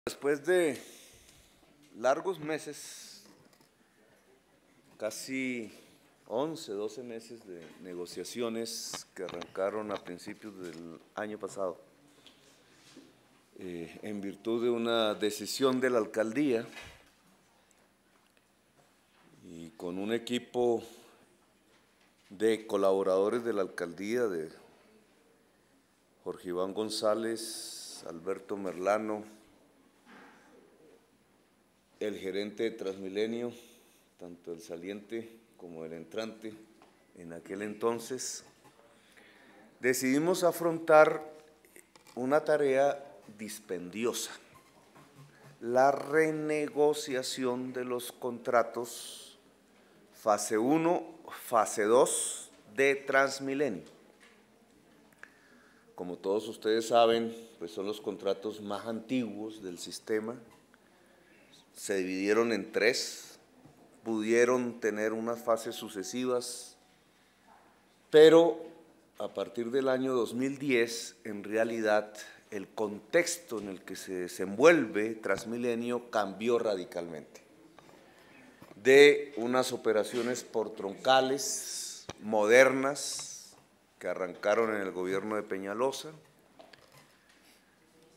Después de largos meses, casi 11, 12 meses de negociaciones que arrancaron a principios del año pasado, en virtud de una decisión de la alcaldía y con un equipo de colaboradores de la alcaldía, de Jorge Iván González, Alberto Merlano, el gerente de Transmilenio, tanto el saliente como el entrante en aquel entonces, decidimos afrontar una tarea dispendiosa: la renegociación de los contratos fase 1, fase 2 de Transmilenio. Como todos ustedes saben, pues son los contratos más antiguos del sistema. Se dividieron en 3, pudieron tener unas fases sucesivas, pero a partir del año 2010, en realidad, el contexto en el que se desenvuelve Transmilenio cambió radicalmente. De unas operaciones por troncales modernas que arrancaron en el gobierno de Peñalosa,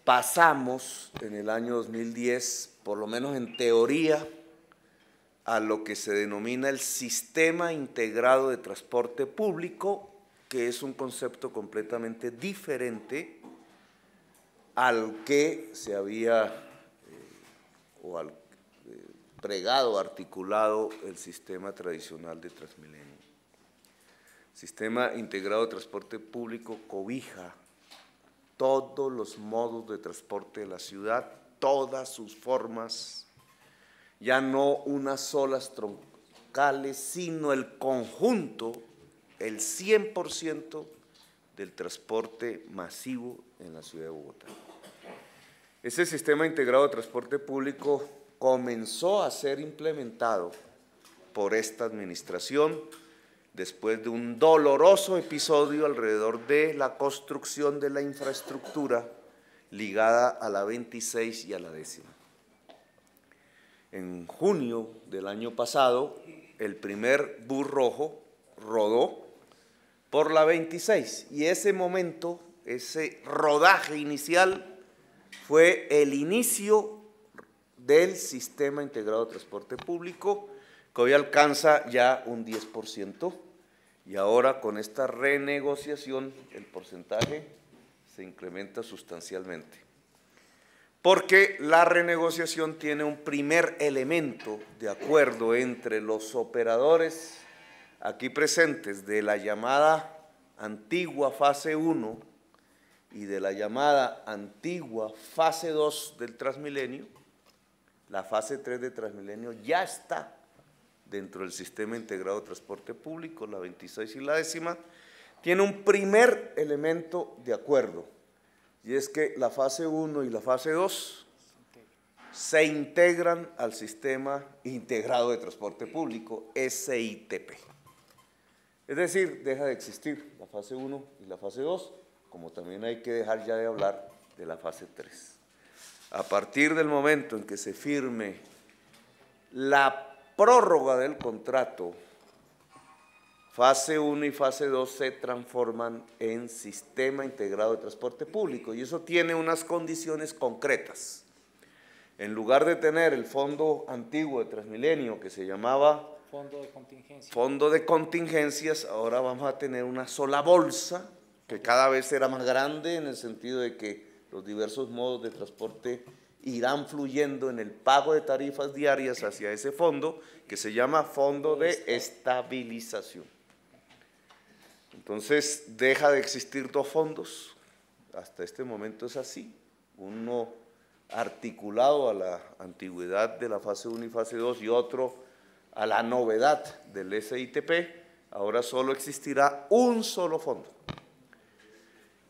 pasamos en el año 2010, por lo menos en teoría, a lo que se denomina el Sistema Integrado de Transporte Público, que es un concepto completamente diferente al que se había pregado, articulado el sistema tradicional de Transmilenio. Sistema Integrado de Transporte Público cobija todos los modos de transporte de la ciudad, todas sus formas, ya no unas solas troncales, sino el conjunto, el 100% del transporte masivo en la ciudad de Bogotá. Ese sistema integrado de transporte público comenzó a ser implementado por esta administración después de un doloroso episodio alrededor de la construcción de la infraestructura ligada a la 26 y a la 10ª. En junio del año pasado, el primer bus rojo rodó por la 26 y ese momento, ese rodaje inicial, fue el inicio del Sistema Integrado de Transporte Público, que hoy alcanza ya un 10%, y ahora con esta renegociación el porcentaje se incrementa sustancialmente. Porque la renegociación tiene un primer elemento de acuerdo entre los operadores aquí presentes de la llamada antigua fase 1 y de la llamada antigua fase 2 del Transmilenio. La fase 3 de Transmilenio ya está dentro del Sistema Integrado de Transporte Público, la 26 y la 10ª, tiene un primer elemento de acuerdo, y es que la fase 1 y la fase 2 se integran al Sistema Integrado de Transporte Público, SITP. Es decir, deja de existir la fase 1 y la fase 2, como también hay que dejar ya de hablar de la fase 3. A partir del momento en que se firme la prórroga del contrato, fase 1 y fase 2 se transforman en Sistema Integrado de Transporte Público, y eso tiene unas condiciones concretas. En lugar de tener el fondo antiguo de Transmilenio, que se llamaba Fondo de Contingencias, ahora vamos a tener una sola bolsa, que cada vez será más grande en el sentido de que los diversos modos de transporte irán fluyendo en el pago de tarifas diarias hacia ese fondo, que se llama Fondo de Estabilización. Entonces, deja de existir 2 fondos, hasta este momento es así, uno articulado a la antigüedad de la fase 1 y fase 2 y otro a la novedad del SITP. Ahora solo existirá un solo fondo.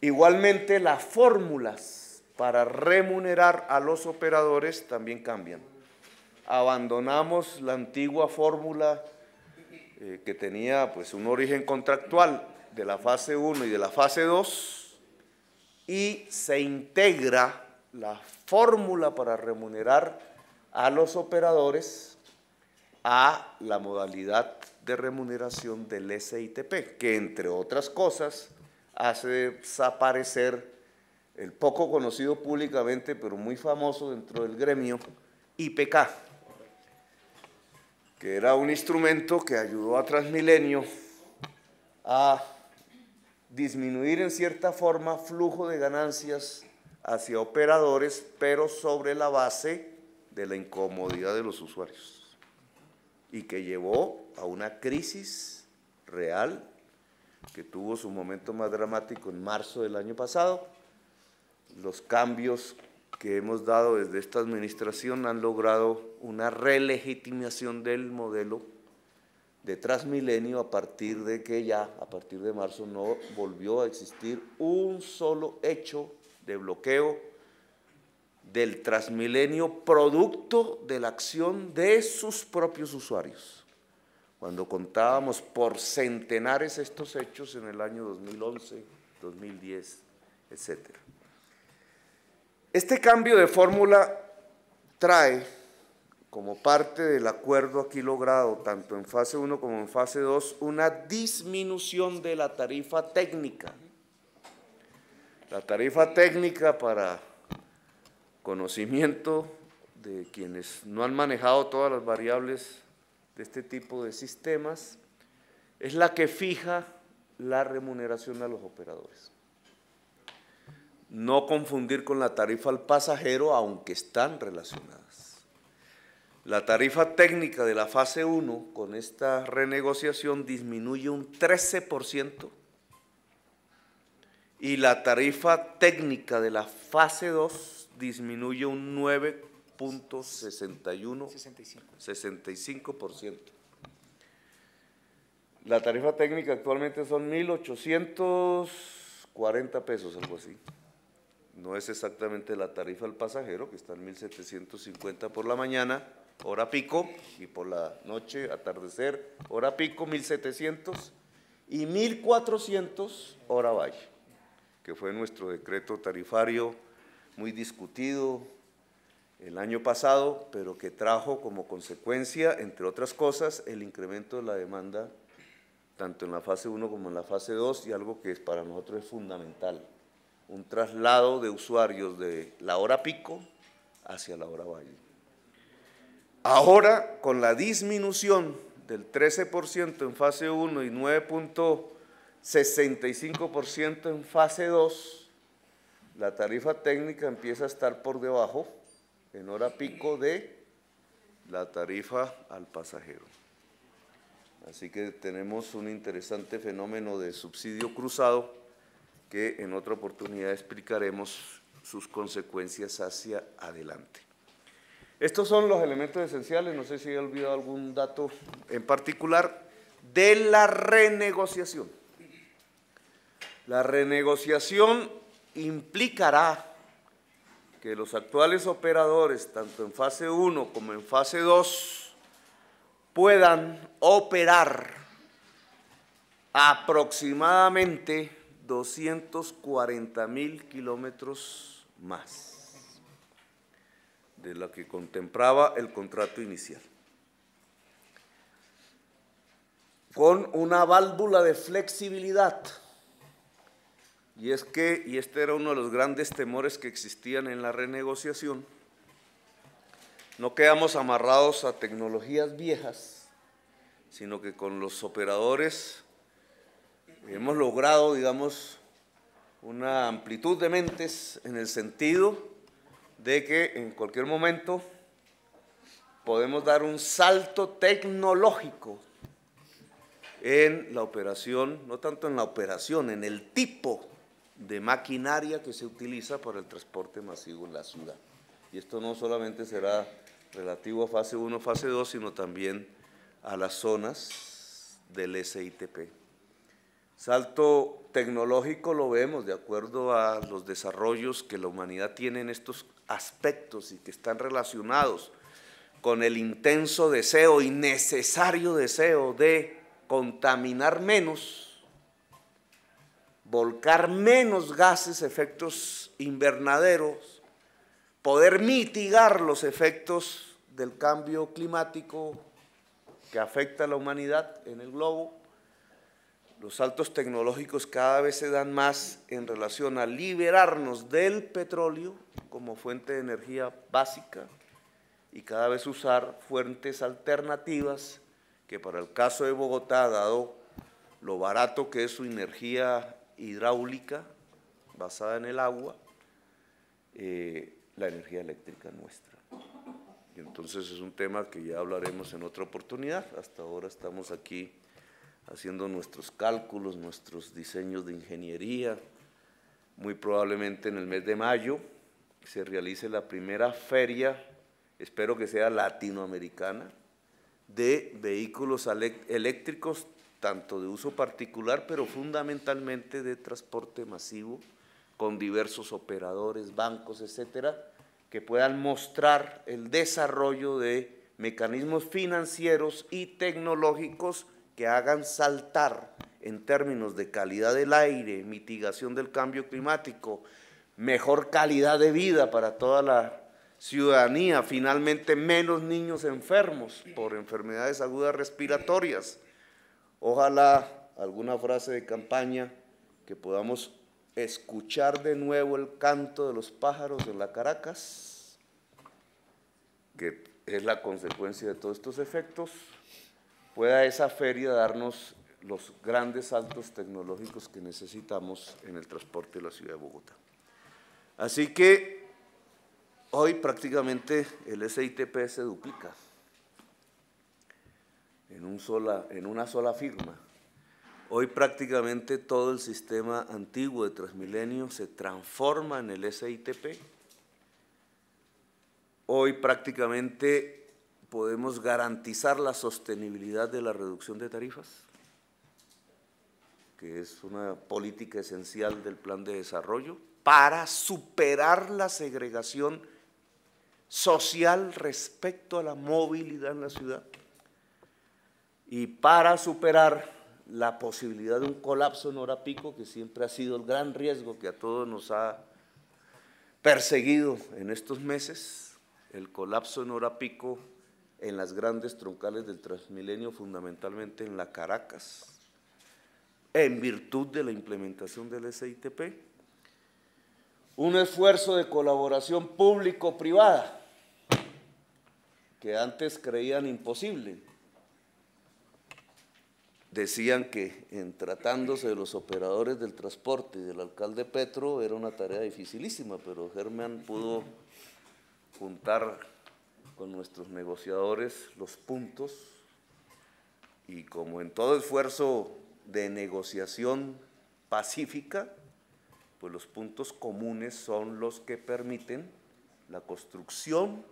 Igualmente, las fórmulas para remunerar a los operadores también cambian. Abandonamos la antigua fórmula que tenía pues un origen contractual de la fase 1 y de la fase 2 y se integra la fórmula para remunerar a los operadores a la modalidad de remuneración del SITP, que entre otras cosas hace desaparecer el poco conocido públicamente, pero muy famoso dentro del gremio, IPK, que era un instrumento que ayudó a Transmilenio a disminuir en cierta forma flujo de ganancias hacia operadores, pero sobre la base de la incomodidad de los usuarios, y que llevó a una crisis real que tuvo su momento más dramático en marzo del año pasado. Los cambios que hemos dado desde esta administración han logrado una relegitimación del modelo de Transmilenio a partir de que ya, a partir de marzo, no volvió a existir un solo hecho de bloqueo del Transmilenio producto de la acción de sus propios usuarios, cuando contábamos por centenares estos hechos en el año 2011, 2010, etc. Este cambio de fórmula trae, como parte del acuerdo aquí logrado, tanto en fase 1 como en fase 2, una disminución de la tarifa técnica. La tarifa técnica, para conocimiento de quienes no han manejado todas las variables de este tipo de sistemas, es la que fija la remuneración a los operadores. No confundir con la tarifa al pasajero, aunque están relacionadas. La tarifa técnica de la fase 1 con esta renegociación disminuye un 13% y la tarifa técnica de la fase 2 disminuye un 9.65%. La tarifa técnica actualmente son 1.840 pesos, algo así. No es exactamente la tarifa al pasajero, que está en 1.750 por la mañana, hora pico, y por la noche, atardecer, hora pico, 1.700, y 1.400 hora valle, que fue nuestro decreto tarifario muy discutido el año pasado, pero que trajo como consecuencia, entre otras cosas, el incremento de la demanda, tanto en la fase 1 como en la fase 2, y algo que para nosotros es fundamental: un traslado de usuarios de la hora pico hacia la hora valle. Ahora, con la disminución del 13% en fase 1 y 9.65% en fase 2, la tarifa técnica empieza a estar por debajo, en hora pico, de la tarifa al pasajero. Así que tenemos un interesante fenómeno de subsidio cruzado, que en otra oportunidad explicaremos sus consecuencias hacia adelante. Estos son los elementos esenciales, no sé si he olvidado algún dato en particular, de la renegociación. La renegociación implicará que los actuales operadores, tanto en fase 1 como en fase 2, puedan operar aproximadamente 240.000 kilómetros más de lo que contemplaba el contrato inicial, con una válvula de flexibilidad. Y es que, y este era uno de los grandes temores que existían en la renegociación, no quedamos amarrados a tecnologías viejas, sino que con los operadores hemos logrado, digamos, una amplitud de mentes en el sentido de que en cualquier momento podemos dar un salto tecnológico en la operación, no tanto en la operación, en el tipo de maquinaria que se utiliza para el transporte masivo en la ciudad. Y esto no solamente será relativo a fase 1, fase 2, sino también a las zonas del SITP. Salto tecnológico lo vemos de acuerdo a los desarrollos que la humanidad tiene en estos aspectos y que están relacionados con el intenso deseo y necesario deseo de contaminar menos, volcar menos gases, efectos invernaderos, poder mitigar los efectos del cambio climático que afecta a la humanidad en el globo. Los saltos tecnológicos cada vez se dan más en relación a liberarnos del petróleo como fuente de energía básica y cada vez usar fuentes alternativas que para el caso de Bogotá, dado lo barato que es su energía hidráulica basada en el agua, la energía eléctrica nuestra. Y entonces es un tema que ya hablaremos en otra oportunidad. Hasta ahora estamos aquí haciendo nuestros cálculos, nuestros diseños de ingeniería. Muy probablemente en el mes de mayo se realice la primera feria, espero que sea latinoamericana, de vehículos eléctricos, tanto de uso particular, pero fundamentalmente de transporte masivo, con diversos operadores, bancos, etcétera, que puedan mostrar el desarrollo de mecanismos financieros y tecnológicos que hagan saltar en términos de calidad del aire, mitigación del cambio climático, mejor calidad de vida para toda la ciudadanía, finalmente menos niños enfermos por enfermedades agudas respiratorias. Ojalá alguna frase de campaña que podamos escuchar de nuevo el canto de los pájaros en la Caracas, que es la consecuencia de todos estos efectos, pueda esa feria darnos los grandes saltos tecnológicos que necesitamos en el transporte de la ciudad de Bogotá. Así que hoy prácticamente el SITP se duplica en una sola firma. Hoy prácticamente todo el sistema antiguo de Transmilenio se transforma en el SITP. Hoy prácticamente podemos garantizar la sostenibilidad de la reducción de tarifas, que es una política esencial del plan de desarrollo, para superar la segregación social respecto a la movilidad en la ciudad y para superar la posibilidad de un colapso en hora pico, que siempre ha sido el gran riesgo que a todos nos ha perseguido en estos meses, el colapso en hora pico en las grandes troncales del Transmilenio, fundamentalmente en la Caracas, en virtud de la implementación del SITP. Un esfuerzo de colaboración público-privada que antes creían imposible. Decían que en tratándose de los operadores del transporte y del alcalde Petro era una tarea dificilísima, pero Germán pudo juntar con nuestros negociadores los puntos y como en todo esfuerzo de negociación pacífica, pues los puntos comunes son los que permiten la construcción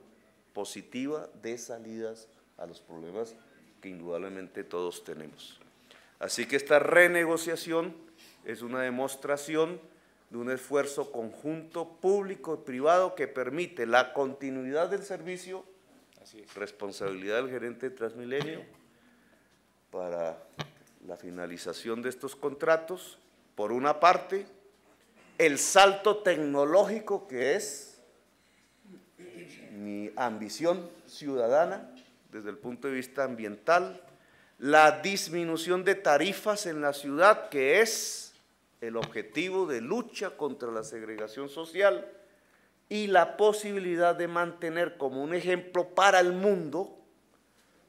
positiva de salidas a los problemas que indudablemente todos tenemos. Así que esta renegociación es una demostración de un esfuerzo conjunto público y privado que permite la continuidad del servicio, responsabilidad del gerente de Transmilenio para la finalización de estos contratos, por una parte, el salto tecnológico que es mi ambición ciudadana desde el punto de vista ambiental, la disminución de tarifas en la ciudad, que es el objetivo de lucha contra la segregación social, y la posibilidad de mantener como un ejemplo para el mundo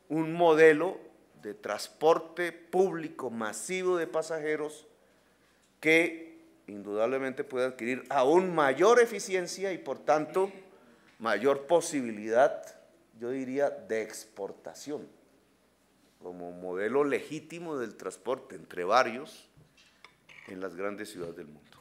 un modelo de transporte público masivo de pasajeros que indudablemente puede adquirir aún mayor eficiencia y por tanto mayor posibilidad, yo diría, de exportación, como modelo legítimo del transporte entre varios en las grandes ciudades del mundo.